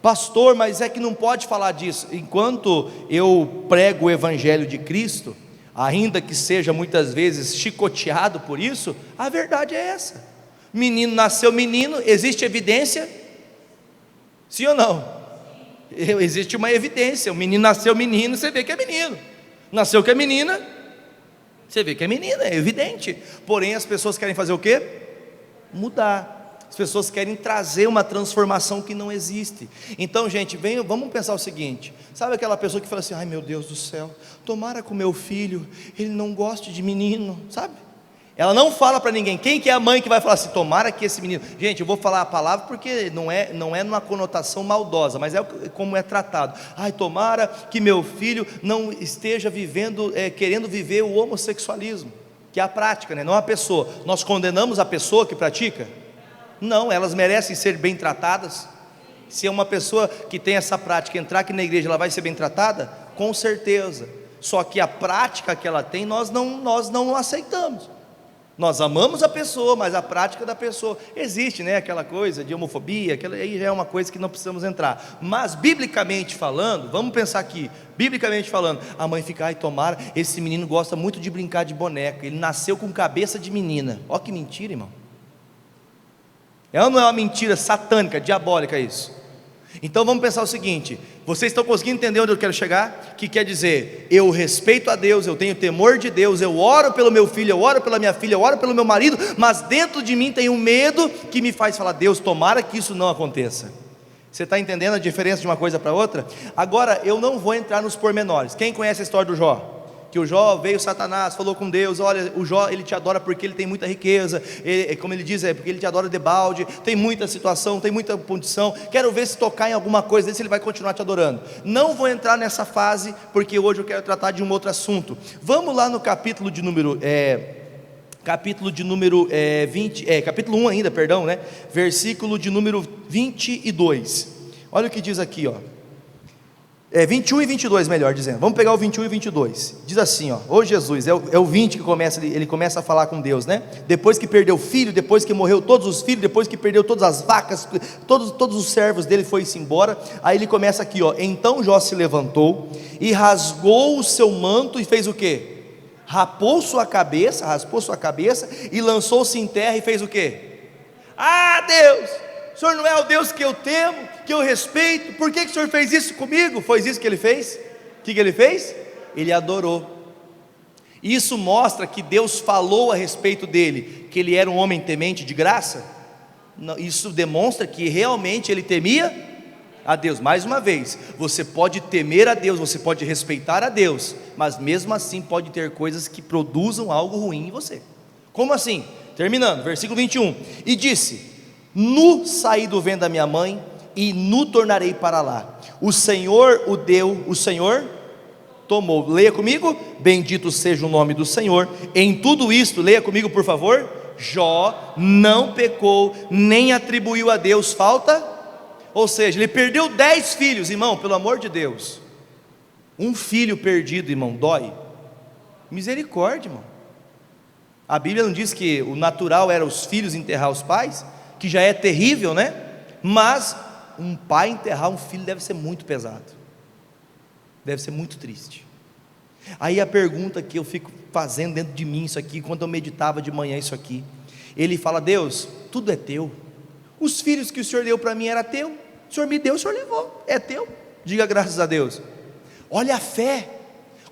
Pastor, mas é que não pode falar disso. Enquanto eu prego o Evangelho de Cristo, ainda que seja muitas vezes chicoteado por isso, a verdade é essa. Menino nasceu menino, existe evidência? Sim ou não? Existe uma evidência. O menino nasceu menino, você vê que é menino. Nasceu que é menina, você vê que é menina, é evidente. Porém as pessoas querem fazer o quê? Mudar. As pessoas querem trazer uma transformação que não existe. Então, gente, vamos pensar o seguinte: sabe aquela pessoa que fala assim, ai meu Deus do céu, tomara com meu filho, ele não goste de menino, sabe? Ela não fala para ninguém. Quem que é a mãe que vai falar assim, tomara que esse menino... Gente, eu vou falar a palavra porque não é numa conotação maldosa, mas é como é tratado. Ai, tomara que meu filho não esteja querendo viver o homossexualismo, que é a prática, né? Não a pessoa. Nós condenamos a pessoa que pratica? Não, elas merecem ser bem tratadas. Se é uma pessoa que tem essa prática entrar aqui na igreja, ela vai ser bem tratada? Com certeza. Só que a prática que ela tem, nós não aceitamos. Nós amamos a pessoa, mas a prática da pessoa, existe, né, aquela coisa de homofobia, aquela aí já é uma coisa que não precisamos entrar. Mas biblicamente falando, vamos pensar aqui, biblicamente falando, a mãe fica, ai, tomara, esse menino gosta muito de brincar de boneca, ele nasceu com cabeça de menina. Ó que mentira, irmão. É ou não é uma mentira satânica, diabólica isso? Então vamos pensar o seguinte: vocês estão conseguindo entender onde eu quero chegar? Que quer dizer, eu respeito a Deus, eu tenho temor de Deus, eu oro pelo meu filho, eu oro pela minha filha, eu oro pelo meu marido, mas dentro de mim tem um medo que me faz falar, Deus, tomara que isso não aconteça. Você está entendendo a diferença de uma coisa para outra? Agora, eu não vou entrar nos pormenores. Quem conhece a história do Jó? Que o Jó veio Satanás, falou com Deus, olha, o Jó, ele te adora porque ele tem muita riqueza, como ele diz, porque ele te adora debalde, tem muita situação, tem muita condição, quero ver se tocar em alguma coisa dele, se ele vai continuar te adorando. Não vou entrar nessa fase, porque hoje eu quero tratar de um outro assunto. Vamos lá no capítulo de número 1 ainda, perdão, né? Versículo de número 22, olha o que diz aqui, ó. 21 e 22, melhor dizendo. Vamos pegar o 21 e 22. Diz assim, ó: ô Jesus, é o 20 que começa, ele começa a falar com Deus, né? Depois que perdeu o filho, depois que morreu todos os filhos, depois que perdeu todas as vacas, todos os servos dele foi-se embora. Aí ele começa aqui, ó: então Jó se levantou e rasgou o seu manto e fez o quê? Raspou sua cabeça e lançou-se em terra e fez o quê? Ah, Deus, o Senhor não é o Deus que eu temo, que eu respeito, por que o Senhor fez isso comigo? Foi isso que ele fez? O que ele fez? Ele adorou. Isso mostra que Deus falou a respeito dele, que ele era um homem temente de graça. Isso demonstra que realmente ele temia a Deus. Mais uma vez, você pode temer a Deus, você pode respeitar a Deus, mas mesmo assim pode ter coisas que produzam algo ruim em você. Como assim? Terminando, versículo 21, e disse: nu saí do ventre da minha mãe, e nu tornarei para lá. O Senhor o deu, o Senhor tomou. Leia comigo: bendito seja o nome do Senhor. Em tudo isto, leia comigo por favor, Jó não pecou, nem atribuiu a Deus falta. Ou seja, ele perdeu 10 filhos, irmão, pelo amor de Deus. Um filho perdido, irmão, dói. Misericórdia, irmão. A Bíblia não diz que o natural era os filhos enterrar os pais, que já é terrível, né? Mas um pai enterrar um filho deve ser muito pesado, deve ser muito triste. Aí a pergunta que eu fico fazendo dentro de mim, isso aqui, quando eu meditava de manhã isso aqui, ele fala: Deus, tudo é teu, os filhos que o Senhor deu para mim era teu, o Senhor me deu, o Senhor levou, é teu, diga graças a Deus. Olha a fé.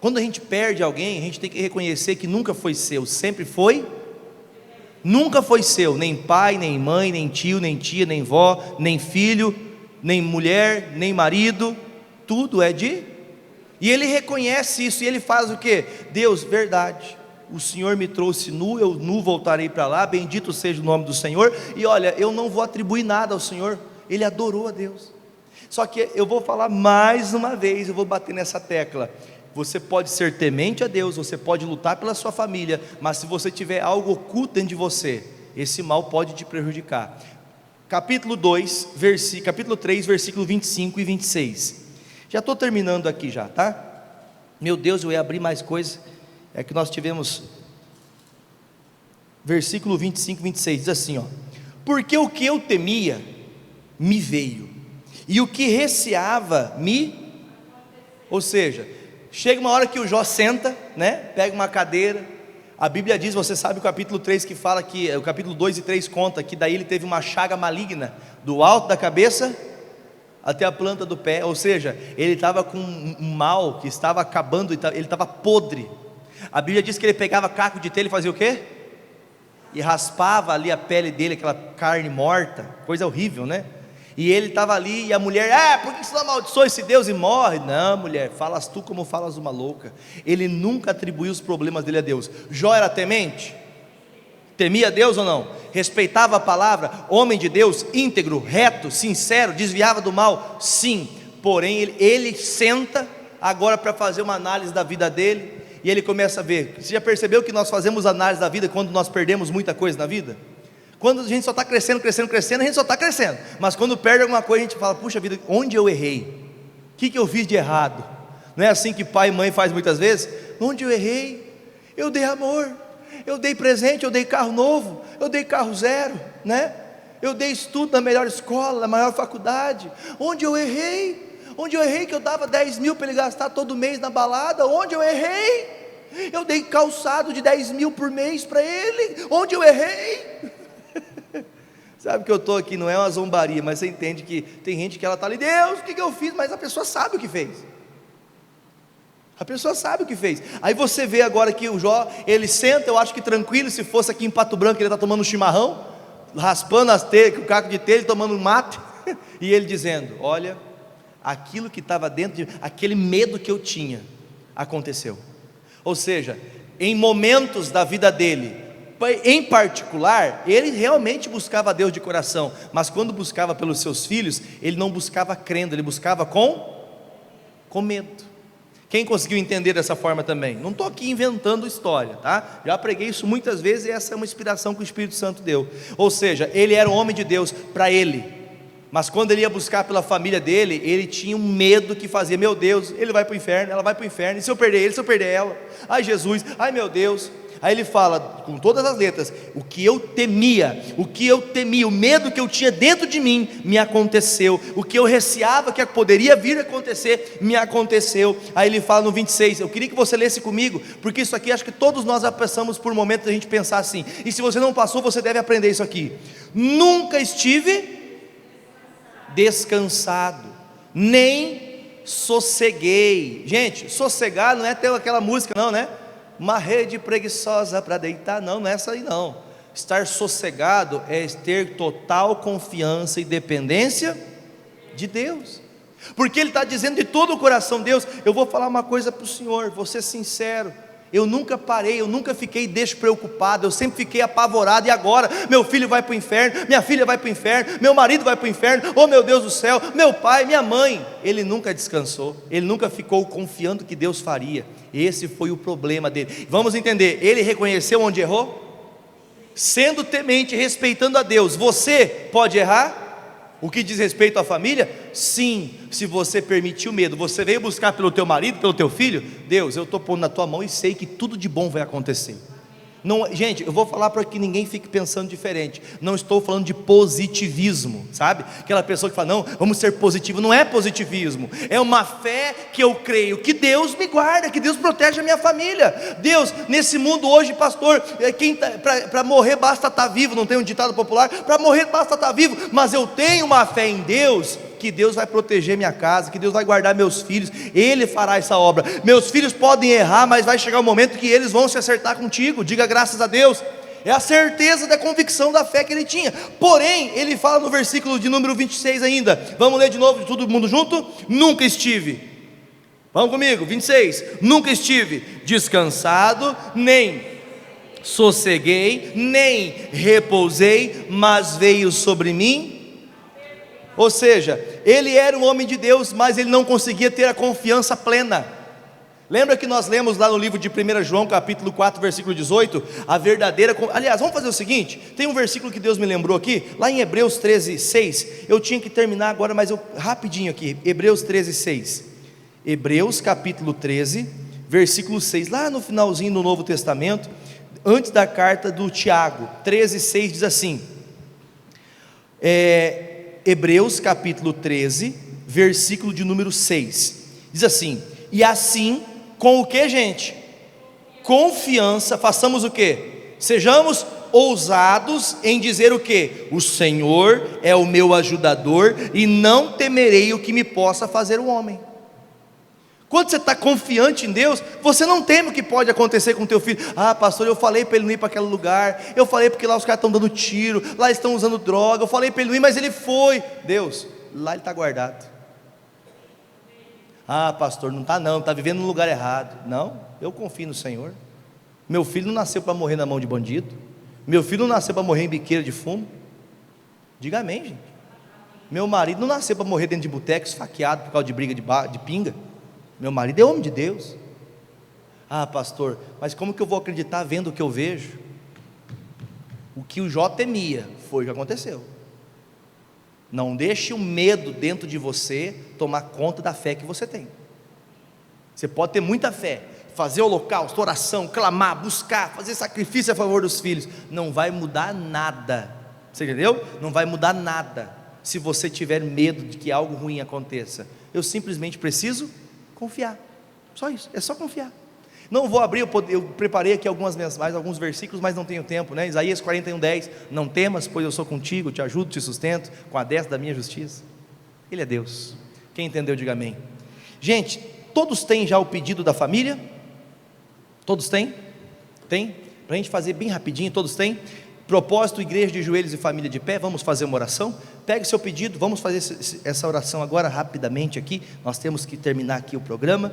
Quando a gente perde alguém, a gente tem que reconhecer que nunca foi seu, sempre foi. Nunca foi seu, nem pai, nem mãe, nem tio, nem tia, nem vó, nem filho, nem mulher, nem marido, tudo é de... E ele reconhece isso, e ele faz o quê? Deus, verdade, o Senhor me trouxe nu, eu nu voltarei para lá, bendito seja o nome do Senhor. E olha, eu não vou atribuir nada ao Senhor, ele adorou a Deus. Só que eu vou falar mais uma vez, eu vou bater nessa tecla. Você pode ser temente a Deus, você pode lutar pela sua família, mas se você tiver algo oculto dentro de você, esse mal pode te prejudicar. Capítulo 3, versículo 25 e 26. Já estou terminando aqui já, tá? Meu Deus, eu ia abrir mais coisas. É que nós tivemos versículo 25 e 26, diz assim, ó: porque o que eu temia me veio, e o que receava ou seja, chega uma hora que o Jó senta, né? Pega uma cadeira. A Bíblia diz, você sabe o capítulo 3 que fala que, o capítulo 2 e 3 conta que daí ele teve uma chaga maligna, do alto da cabeça até a planta do pé. Ou seja, ele estava com um mal que estava acabando, ele estava podre. A Bíblia diz que ele pegava caco de telha e fazia o quê? E raspava ali a pele dele, aquela carne morta, coisa horrível, né? E ele estava ali, e a mulher: por que você não amaldiçoa esse Deus e morre? Não, mulher, falas tu como falas uma louca. Ele nunca atribuiu os problemas dele a Deus. Jó era temente? Temia Deus ou não? Respeitava a palavra? Homem de Deus, íntegro, reto, sincero, desviava do mal? Sim. Porém ele senta agora para fazer uma análise da vida dele, e ele começa a ver. Você já percebeu que nós fazemos análise da vida quando nós perdemos muita coisa na vida? Quando a gente só está crescendo, a gente só está crescendo. Mas quando perde alguma coisa, a gente fala: puxa vida, onde eu errei? O que eu fiz de errado? Não é assim que pai e mãe faz muitas vezes? Onde eu errei? Eu dei amor, Eu dei presente, eu dei carro novo, eu dei carro zero, né? Eu dei estudo na melhor escola, na maior faculdade. Onde eu errei? Onde eu errei que eu dava 10 mil para ele gastar todo mês na balada? Onde eu errei? Eu dei calçado de 10 mil por mês para ele. Onde eu errei? Sabe que eu estou aqui, não é uma zombaria, mas você entende que tem gente que ela está ali, Deus, o que eu fiz? Mas a pessoa sabe o que fez. A pessoa sabe o que fez. Aí você vê agora que o Jó, ele senta, eu acho que tranquilo, se fosse aqui em Pato Branco, ele está tomando um chimarrão, raspando as telhas, o caco de telha, tomando um mate, e ele dizendo, olha, aquilo que estava dentro de, aquele medo que eu tinha, aconteceu. Ou seja, em momentos da vida dele, em particular, ele realmente buscava a Deus de coração, mas quando buscava pelos seus filhos, ele não buscava crendo, ele buscava com medo. Quem conseguiu entender dessa forma também? Não estou aqui inventando história, tá? Já preguei isso muitas vezes e essa é uma inspiração que o Espírito Santo deu. Ou seja, ele era um homem de Deus para ele, mas quando ele ia buscar pela família dele, ele tinha um medo que fazia, meu Deus, ele vai para o inferno, ela vai para o inferno, e se eu perder ele, se eu perder ela? Ai Jesus, ai meu Deus. Aí ele fala com todas as letras, o que eu temia, o medo que eu tinha dentro de mim, me aconteceu, o que eu receava que poderia vir a acontecer, me aconteceu. Aí ele fala no 26, eu queria que você lesse comigo, porque isso aqui acho que todos nós já passamos por um momento da gente pensar assim, e se você não passou, você deve aprender isso aqui. Nunca estive descansado, nem sosseguei. Gente, sossegar não é ter aquela música não, né? Uma rede preguiçosa para deitar, não é essa aí não. Estar sossegado é ter total confiança e dependência de Deus, porque ele está dizendo de todo o coração, Deus, eu vou falar uma coisa para o Senhor, vou ser sincero, eu nunca parei, eu nunca fiquei despreocupado, eu sempre fiquei apavorado, e agora, meu filho vai para o inferno, minha filha vai para o inferno, meu marido vai para o inferno, oh meu Deus do céu, meu pai, minha mãe. Ele nunca descansou, ele nunca ficou confiando que Deus faria. Esse foi o problema dele. Vamos entender, ele reconheceu onde errou, sendo temente, respeitando a Deus. Você pode errar? O que diz respeito à família? Sim, se você permitir o medo, você veio buscar pelo teu marido, pelo teu filho, Deus, eu estou pondo na tua mão e sei que tudo de bom vai acontecer. Não, gente, eu vou falar para que ninguém fique pensando diferente, não estou falando de positivismo, sabe? Aquela pessoa que fala, não, vamos ser positivo, não é positivismo, é uma fé que eu creio, que Deus me guarda, que Deus protege a minha família. Deus, nesse mundo hoje, pastor, para morrer basta estar vivo, não tem um ditado popular, para morrer basta estar vivo, mas eu tenho uma fé em Deus, que Deus vai proteger minha casa, que Deus vai guardar meus filhos, Ele fará essa obra. Meus filhos podem errar, mas vai chegar o momento que eles vão se acertar contigo, diga graças a Deus. É a certeza da convicção da fé que ele tinha. Porém, ele fala no versículo de número 26 ainda, vamos ler de novo, todo mundo junto? Nunca estive, vamos comigo, 26, nunca estive descansado, nem sosseguei, nem repousei, mas veio sobre mim. Ou seja, ele era um homem de Deus, mas ele não conseguia ter a confiança plena. Lembra que nós lemos lá no livro de 1 João capítulo 4 versículo 18, a verdadeira, aliás, vamos fazer o seguinte, tem um versículo que Deus me lembrou aqui, lá em Hebreus 13, 6, eu tinha que terminar agora, mas rapidinho aqui, Hebreus 13, 6, Hebreus capítulo 13, versículo 6, lá no finalzinho do Novo Testamento, antes da carta do Tiago, 13, 6 diz assim, Hebreus capítulo 13, versículo de número 6, diz assim, e assim, com o que gente? Confiança, façamos o que? Sejamos ousados em dizer o que? O Senhor é o meu ajudador, e não temerei o que me possa fazer o homem. Quando você está confiante em Deus, você não teme o que pode acontecer com o teu filho. Ah pastor, eu falei para ele não ir para aquele lugar, eu falei porque lá os caras estão dando tiro, lá estão usando droga, eu falei para ele não ir, mas ele foi. Deus, lá ele está guardado. Ah pastor, não está não, está vivendo no lugar errado. Não, eu confio no Senhor. Meu filho não nasceu para morrer na mão de bandido, meu filho não nasceu para morrer em biqueira de fumo. Diga amém, gente. Meu marido não nasceu para morrer dentro de boteco, esfaqueado por causa de briga de pinga. Meu marido é homem de Deus. Ah pastor, mas como que eu vou acreditar vendo o que eu vejo? O que o Jó temia foi o que aconteceu. Não deixe o medo dentro de você tomar conta da fé que você tem. Você pode ter muita fé, fazer holocausto, oração, clamar, buscar, fazer sacrifício a favor dos filhos, não vai mudar nada. Você entendeu? Não vai mudar nada se você tiver medo de que algo ruim aconteça. Eu simplesmente preciso confiar. Só isso, é só confiar. Não vou abrir, eu preparei aqui alguns versículos, mas não tenho tempo, né? Isaías 41:10, não temas, pois eu sou contigo, te ajudo, te sustento, com a destra da minha justiça. Ele é Deus. Quem entendeu, diga amém. Gente, todos têm já o pedido da família? Todos têm? Tem? Para a gente fazer bem rapidinho, todos têm? Propósito, igreja de joelhos e família de pé, vamos fazer uma oração? Pegue seu pedido, vamos fazer essa oração agora rapidamente aqui, nós temos que terminar aqui o programa.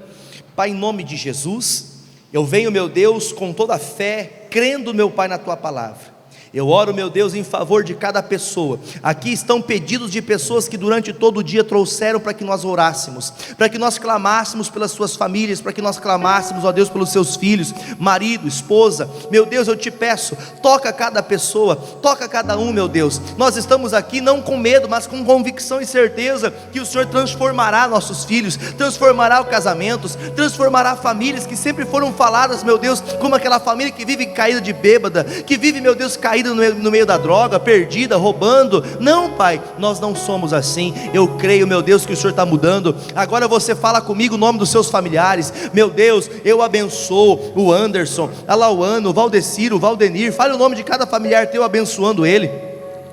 Pai, em nome de Jesus, eu venho, meu Deus, com toda a fé, crendo, meu Pai, na Tua palavra. Eu oro, meu Deus, em favor de cada pessoa. Aqui estão pedidos de pessoas que durante todo o dia trouxeram para que nós orássemos, para que nós clamássemos pelas suas famílias, para que nós clamássemos, ó Deus, pelos seus filhos, marido, esposa. Meu Deus, eu te peço, toca cada pessoa, toca cada um, meu Deus. Nós estamos aqui não com medo, mas com convicção e certeza que o Senhor transformará nossos filhos, transformará casamentos, transformará famílias que sempre foram faladas, meu Deus, como aquela família que vive caída de bêbada, que vive, meu Deus, caída no meio da droga, perdida, roubando. Não, Pai, nós não somos assim. Eu creio, meu Deus, que o Senhor está mudando. Agora você fala comigo o nome dos seus familiares. Meu Deus, eu abençoo o Anderson, a Lauano, o Valdeciro, o Valdenir. Fale o nome de cada familiar teu, abençoando ele.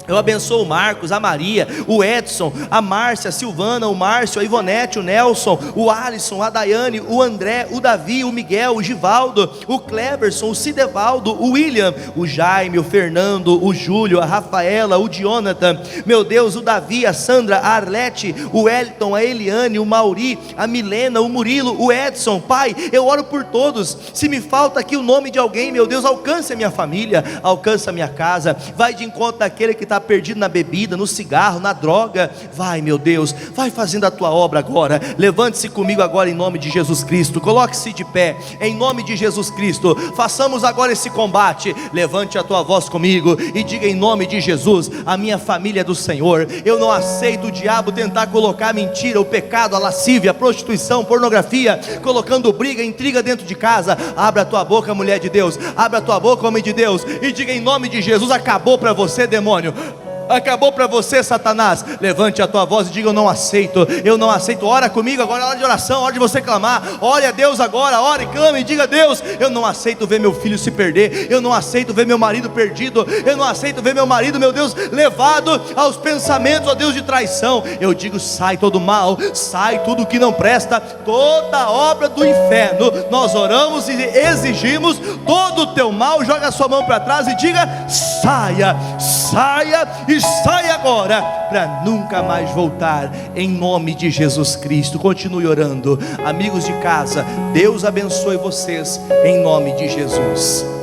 Eu abençoo o Marcos, a Maria, o Edson, a Márcia, a Silvana, o Márcio, a Ivonete, o Nelson, o Alisson, a Daiane, o André, o Davi, o Miguel, o Givaldo, o Cleverson, o Cidevaldo, o William, o Jaime, o Fernando, o Júlio, a Rafaela, o Jonathan, meu Deus, o Davi, a Sandra, a Arlete, o Wellington, a Eliane, o Mauri, a Milena, o Murilo, o Edson. Pai, eu oro por todos. Se me falta aqui o nome de alguém, meu Deus, alcance a minha família, alcance a minha casa, vai de encontro daquele que está perdido na bebida, no cigarro, na droga. Vai, meu Deus, vai fazendo a tua obra agora. Levante-se comigo agora em nome de Jesus Cristo. Coloque-se de pé em nome de Jesus Cristo. Façamos agora esse combate. Levante a tua voz comigo e diga em nome de Jesus: a minha família é do Senhor. Eu não aceito o diabo tentar colocar a mentira, o pecado, a lascívia, a prostituição, pornografia, colocando briga, intriga dentro de casa. Abra a tua boca, mulher de Deus. Abra a tua boca, homem de Deus, e diga em nome de Jesus: acabou para você, demônio. Acabou para você, Satanás. Levante a tua voz e diga: eu não aceito, eu não aceito. Ora comigo agora, hora de oração, hora de você clamar. Ore a Deus agora, ore, clame e diga: Deus, eu não aceito ver meu filho se perder, eu não aceito ver meu marido perdido, eu não aceito ver meu marido, meu Deus, levado aos pensamentos, ó Deus, de traição. Eu digo: sai todo mal, sai tudo que não presta, toda obra do inferno. Nós oramos e exigimos todo o teu mal. Joga a sua mão para trás e diga: saia, saia e sai agora, para nunca mais voltar, em nome de Jesus Cristo. Continue orando, amigos de casa. Deus abençoe vocês, em nome de Jesus.